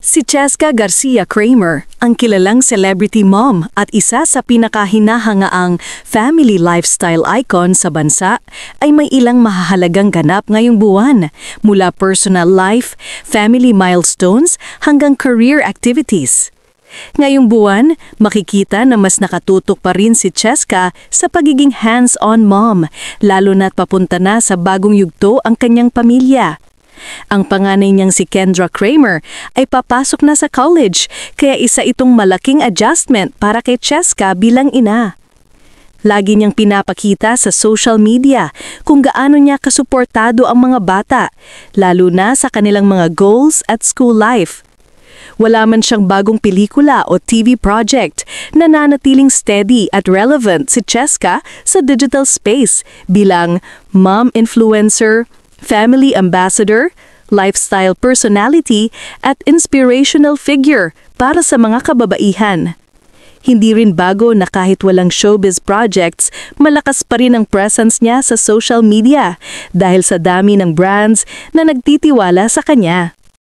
Si Cheska Garcia Kramer, ang kilalang celebrity mom at isa sa pinakahinahangaang family lifestyle icon sa bansa, ay may ilang mahahalagang ganap ngayong buwan, mula personal life, family milestones hanggang career activities. Ngayong buwan, makikita na mas nakatutok pa rin si Cheska sa pagiging hands-on mom, lalo na't papunta na sa bagong yugto ang kanyang pamilya. Ang panganay niyang si Kendra Kramer ay papasok na sa college, kaya isa itong malaking adjustment para kay Cheska bilang ina. Lagi niyang pinapakita sa social media kung gaano niya kasuportado ang mga bata, lalo na sa kanilang mga goals at school life. Wala man siyang bagong pelikula o TV project, nananatiling steady at relevant si Cheska sa digital space bilang mom influencer, family ambassador, lifestyle personality at inspirational figure para sa mga kababaihan. Hindi rin bago na kahit walang showbiz projects, malakas pa rin ang presence niya sa social media dahil sa dami ng brands na nagtitiwala sa kanya.